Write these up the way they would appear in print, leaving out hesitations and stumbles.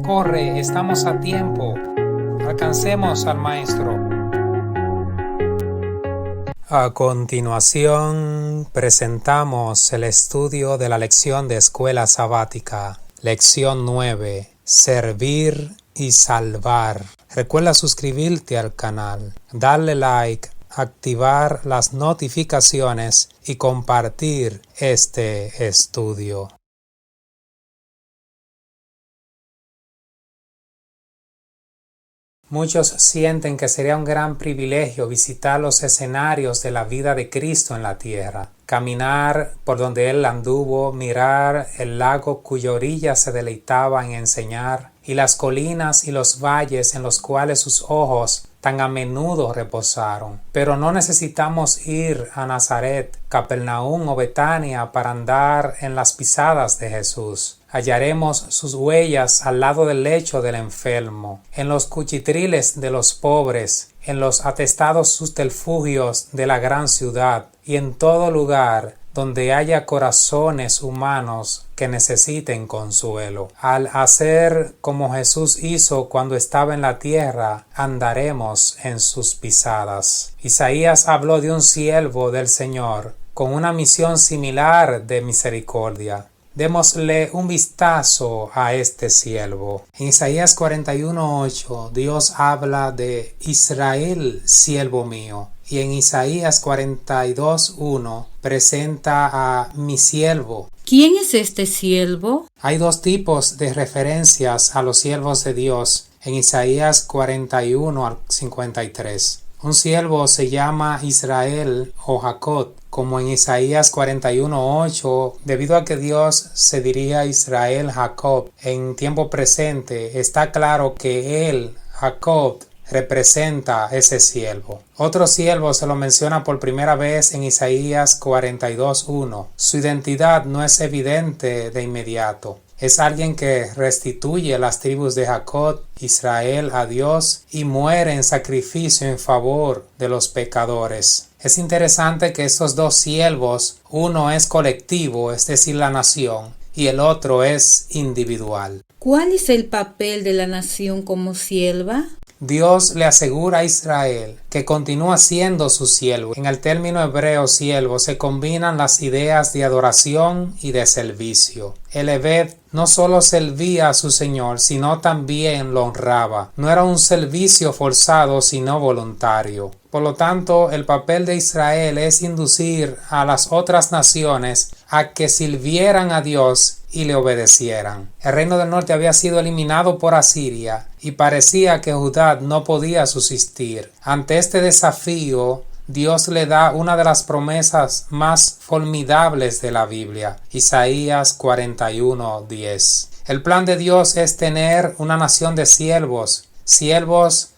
Corre, estamos a tiempo. Alcancemos al Maestro. A continuación, presentamos el estudio de la lección de Escuela Sabática. Lección 9. Servir y salvar. Recuerda suscribirte al canal, darle like, activar las notificaciones y compartir este estudio. Muchos sienten que sería un gran privilegio visitar los escenarios de la vida de Cristo en la tierra, caminar por donde Él anduvo, mirar el lago cuya orilla se deleitaba en enseñar, y las colinas y los valles en los cuales sus ojos tan a menudo reposaron. Pero no necesitamos ir a Nazaret, Capernaum o Betania para andar en las pisadas de Jesús. Hallaremos sus huellas al lado del lecho del enfermo, en los cuchitriles de los pobres, en los atestados subterfugios de la gran ciudad y en todo lugar donde haya corazones humanos que necesiten consuelo. Al hacer como Jesús hizo cuando estaba en la tierra, andaremos en sus pisadas. Isaías habló de un siervo del Señor con una misión similar de misericordia. Démosle un vistazo a este siervo. En Isaías 41:8, Dios habla de Israel, siervo mío. Y en Isaías 42:1 presenta a mi siervo. ¿Quién es este siervo? Hay dos tipos de referencias a los siervos de Dios en Isaías 41 al 53. Un siervo se llama Israel o Jacob, como en Isaías 41:8, debido a que Dios se dirige a Israel, Jacob, en tiempo presente, está claro que él, Jacob, representa ese siervo. Otro siervo se lo menciona por primera vez en Isaías 42:1. Su identidad no es evidente de inmediato. Es alguien que restituye las tribus de Jacob, Israel, a Dios y muere en sacrificio en favor de los pecadores. Es interesante que estos dos siervos, uno es colectivo, es decir, la nación, y el otro es individual. ¿Cuál es el papel de la nación como sierva? Dios le asegura a Israel que continúa siendo su siervo. En el término hebreo siervo se combinan las ideas de adoración y de servicio. El Eved no solo servía a su Señor, sino también lo honraba. No era un servicio forzado, sino voluntario. Por lo tanto, el papel de Israel es inducir a las otras naciones a que sirvieran a Dios y le obedecieran. El reino del norte había sido eliminado por Asiria y parecía que Judá no podía subsistir. Ante este desafío, Dios le da una de las promesas más formidables de la Biblia, Isaías 41:10. El plan de Dios es tener una nación de siervos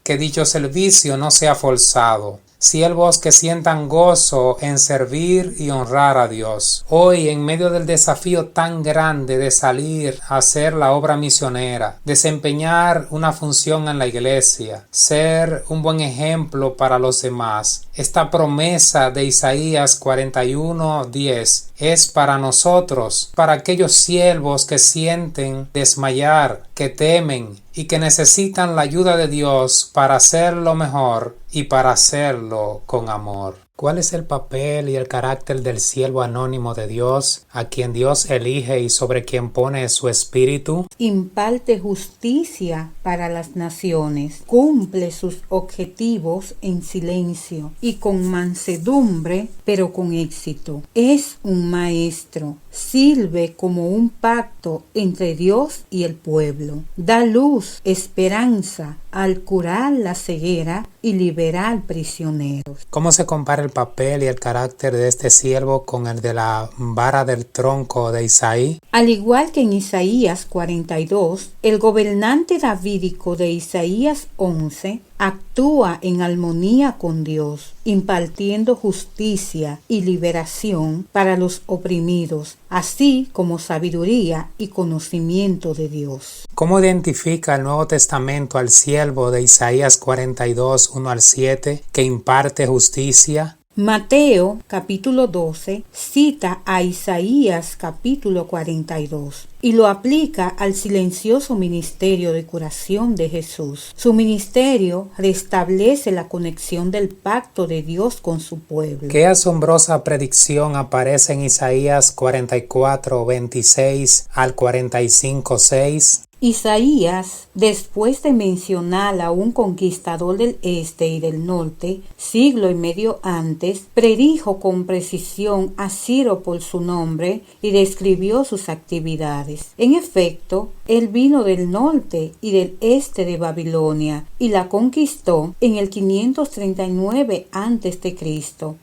que dicho servicio no sea forzado, siervos que sientan gozo en servir y honrar a Dios. Hoy, en medio del desafío tan grande de salir a hacer la obra misionera, desempeñar una función en la iglesia, ser un buen ejemplo para los demás, esta promesa de Isaías 41:10 es para nosotros, para aquellos siervos que sienten desmayar, que temen y que necesitan la ayuda de Dios para hacerlo mejor y para hacerlo con amor. ¿Cuál es el papel y el carácter del siervo anónimo de Dios, a quien Dios elige y sobre quien pone su espíritu? Imparte justicia para las naciones, cumple sus objetivos en silencio y con mansedumbre, pero con éxito. Es un maestro, sirve como un pacto entre Dios y el pueblo. Da luz, esperanza, al curar la ceguera y liberar prisioneros. ¿Cómo se compara el papel y el carácter de este siervo con el de la vara del tronco de Isaí? Al igual que en Isaías 42, el gobernante davídico de Isaías 11 actúa en armonía con Dios, impartiendo justicia y liberación para los oprimidos, así como sabiduría y conocimiento de Dios. ¿Cómo identifica el Nuevo Testamento al siervo de Isaías 42, 1 al 7, que imparte justicia? Mateo capítulo 12 cita a Isaías capítulo 42 y lo aplica al silencioso ministerio de curación de Jesús. Su ministerio restablece la conexión del pacto de Dios con su pueblo. Qué asombrosa predicción aparece en Isaías 44, 26 al 45, 6. Isaías, después de mencionar a un conquistador del este y del norte, siglo y medio antes, predijo con precisión a Ciro por su nombre y describió sus actividades. En efecto, él vino del norte y del este de Babilonia y la conquistó en el 539 a.C.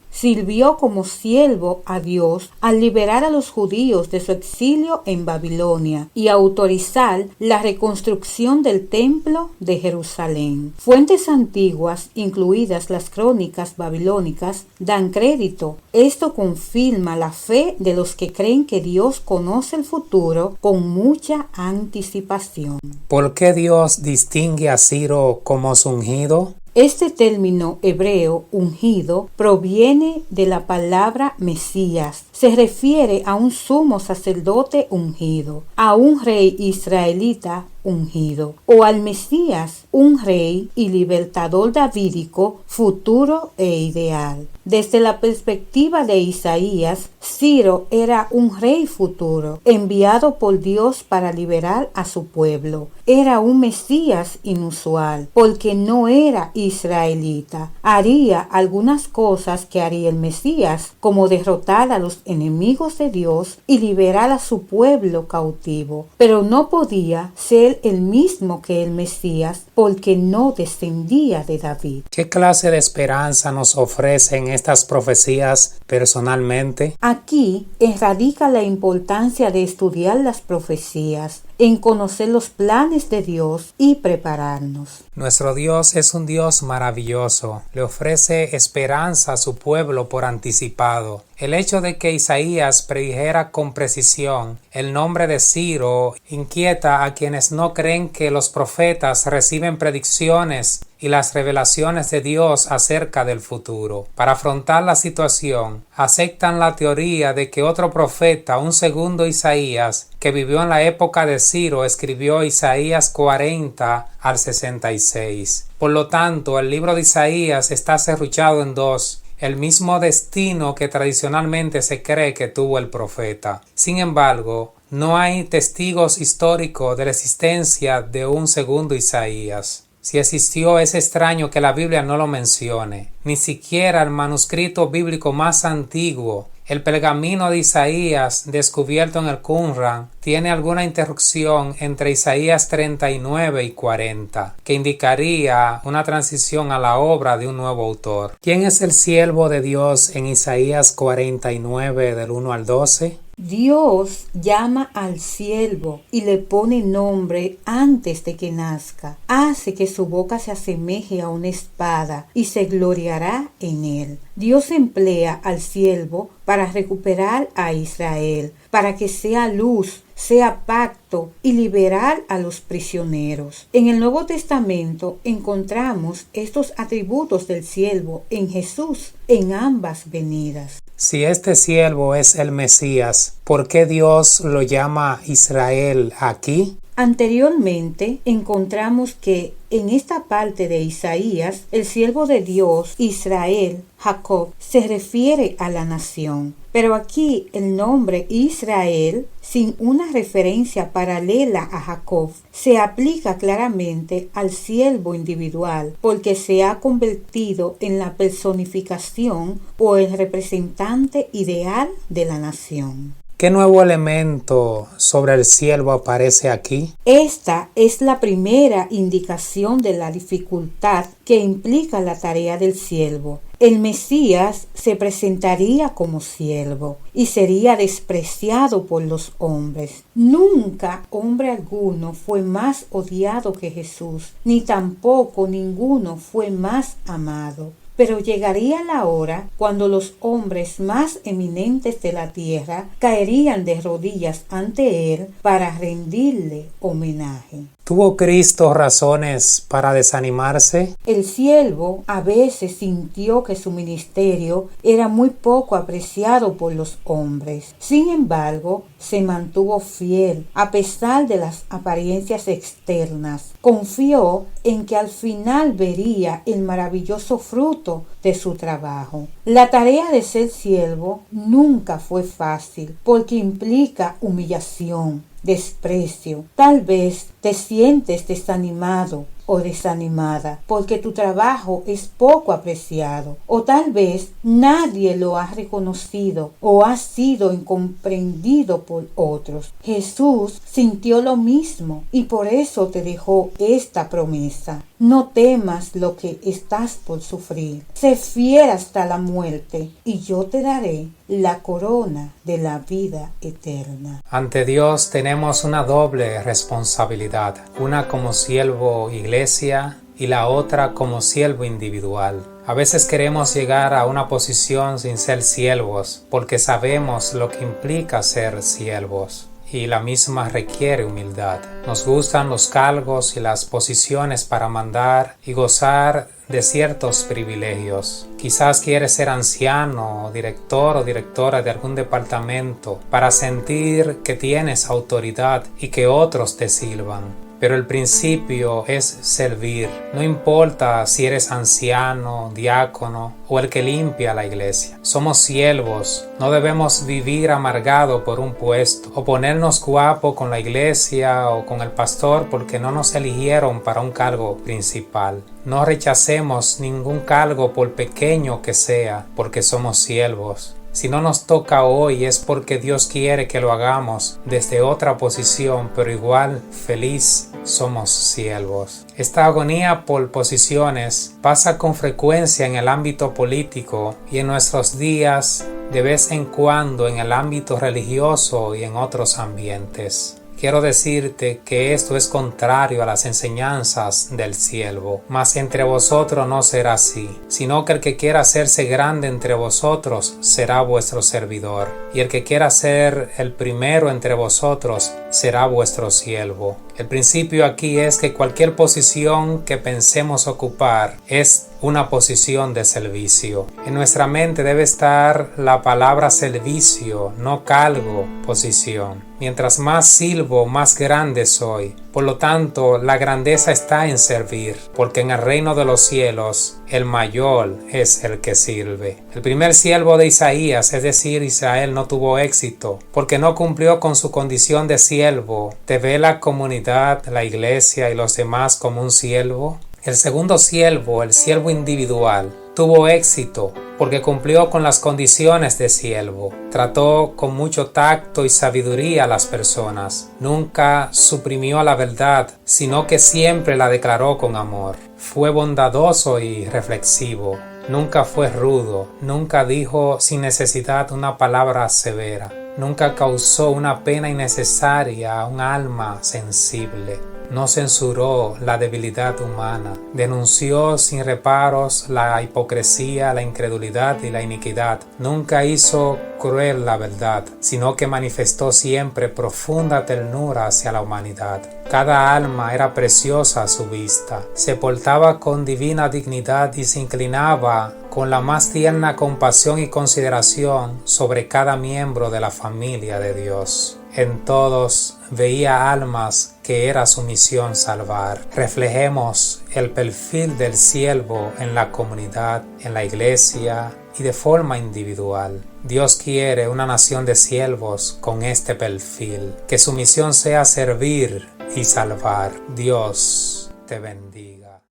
Sirvió como siervo a Dios al liberar a los judíos de su exilio en Babilonia y autorizar la reconstrucción del templo de Jerusalén. Fuentes antiguas, incluidas las crónicas babilónicas, dan crédito. Esto confirma la fe de los que creen que Dios conoce el futuro con mucha anticipación. ¿Por qué Dios distingue a Ciro como su ungido? Este término hebreo ungido proviene de la palabra Mesías. Se refiere a un sumo sacerdote ungido, a un rey israelita ungido, o al Mesías, un rey y libertador davídico futuro e ideal. Desde la perspectiva de Isaías, Ciro era un rey futuro, enviado por Dios para liberar a su pueblo. Era un Mesías inusual, porque no era israelita. Haría algunas cosas que haría el Mesías, como derrotar a los enemigos de Dios y liberar a su pueblo cautivo. Pero no podía ser el mismo que el Mesías, porque no descendía de David. ¿Qué clase de esperanza nos ofrecen estas profecías personalmente? Aquí radica la importancia de estudiar las profecías, en conocer los planes de Dios y prepararnos. Nuestro Dios es un Dios maravilloso. Le ofrece esperanza a su pueblo por anticipado. El hecho de que Isaías predijera con precisión el nombre de Ciro inquieta a quienes no creen que los profetas reciben predicciones y las revelaciones de Dios acerca del futuro. Para afrontar la situación, aceptan la teoría de que otro profeta, un segundo Isaías, que vivió en la época de Ciro, escribió Isaías 40 al 66. Por lo tanto, el libro de Isaías está serruchado en dos, el mismo destino que tradicionalmente se cree que tuvo el profeta. Sin embargo, no hay testigos históricos de la existencia de un segundo Isaías. Si existió, es extraño que la Biblia no lo mencione. Ni siquiera el manuscrito bíblico más antiguo, el pergamino de Isaías descubierto en el Qumran, tiene alguna interrupción entre Isaías 39 y 40, que indicaría una transición a la obra de un nuevo autor. ¿Quién es el siervo de Dios en Isaías 49 del 1 al 12? Dios llama al siervo y le pone nombre antes de que nazca. Hace que su boca se asemeje a una espada y se gloriará en él. Dios emplea al siervo para recuperar a Israel, para que sea luz, sea pacto y liberar a los prisioneros. En el Nuevo Testamento encontramos estos atributos del siervo en Jesús en ambas venidas. Si este siervo es el Mesías, ¿por qué Dios lo llama Israel aquí? Anteriormente encontramos que en esta parte de Isaías, el siervo de Dios, Israel, Jacob, se refiere a la nación. Pero aquí el nombre Israel, sin una referencia paralela a Jacob, se aplica claramente al siervo individual, porque se ha convertido en la personificación o el representante ideal de la nación. ¿Qué nuevo elemento sobre el siervo aparece aquí? Esta es la primera indicación de la dificultad que implica la tarea del siervo. El Mesías se presentaría como siervo y sería despreciado por los hombres. Nunca hombre alguno fue más odiado que Jesús, ni tampoco ninguno fue más amado. Pero llegaría la hora cuando los hombres más eminentes de la tierra caerían de rodillas ante él para rendirle homenaje. ¿Tuvo Cristo razones para desanimarse? El siervo a veces sintió que su ministerio era muy poco apreciado por los hombres. Sin embargo, se mantuvo fiel a pesar de las apariencias externas. Confió en que al final vería el maravilloso fruto de su trabajo. La tarea de ser siervo nunca fue fácil porque implica humillación, desprecio. Tal vez te sientes desanimado o desanimada porque tu trabajo es poco apreciado, o tal vez nadie lo ha reconocido o ha sido incomprendido por otros. Jesús sintió lo mismo y por eso te dejó esta promesa: no temas lo que estás por sufrir, sé fiel hasta la muerte y yo te daré la corona de la vida eterna. Ante Dios tenemos una doble responsabilidad, una como siervo iglesia y la otra como siervo individual. A veces queremos llegar a una posición sin ser siervos porque sabemos lo que implica ser siervos. Y la misma requiere humildad. Nos gustan los cargos y las posiciones para mandar y gozar de ciertos privilegios. Quizás quieres ser anciano, director o directora de algún departamento para sentir que tienes autoridad y que otros te sirvan. Pero el principio es servir. No importa si eres anciano, diácono o el que limpia la iglesia. Somos siervos. No debemos vivir amargado por un puesto o ponernos guapo con la iglesia o con el pastor porque no nos eligieron para un cargo principal. No rechacemos ningún cargo por pequeño que sea porque somos siervos. Si no nos toca hoy es porque Dios quiere que lo hagamos desde otra posición, pero igual feliz somos siervos. Esta agonía por posiciones pasa con frecuencia en el ámbito político y en nuestros días de vez en cuando en el ámbito religioso y en otros ambientes. Quiero decirte que esto es contrario a las enseñanzas del siervo, mas entre vosotros no será así, sino que el que quiera hacerse grande entre vosotros será vuestro servidor, y el que quiera ser el primero entre vosotros será vuestro siervo. El principio aquí es que cualquier posición que pensemos ocupar es una posición de servicio. En nuestra mente debe estar la palabra servicio, no cargo, posición. Mientras más sirvo, más grande soy. Por lo tanto, la grandeza está en servir, porque en el reino de los cielos, el mayor es el que sirve. El primer siervo de Isaías, es decir, Israel, no tuvo éxito, porque no cumplió con su condición de siervo. ¿Te ve la comunidad, la iglesia y los demás como un siervo? El segundo siervo, el siervo individual, tuvo éxito porque cumplió con las condiciones de siervo. Trató con mucho tacto y sabiduría a las personas. Nunca suprimió la verdad, sino que siempre la declaró con amor. Fue bondadoso y reflexivo. Nunca fue rudo. Nunca dijo sin necesidad una palabra severa. Nunca causó una pena innecesaria a un alma sensible. No censuró la debilidad humana. Denunció sin reparos la hipocresía, la incredulidad y la iniquidad. Nunca hizo cruel la verdad, sino que manifestó siempre profunda ternura hacia la humanidad. Cada alma era preciosa a su vista. Se portaba con divina dignidad y se inclinaba con la más tierna compasión y consideración sobre cada miembro de la familia de Dios. En todos veía almas que era su misión salvar. Reflejemos el perfil del siervo en la comunidad, en la iglesia y de forma individual. Dios quiere una nación de siervos con este perfil, que su misión sea servir y salvar. Dios te bendiga.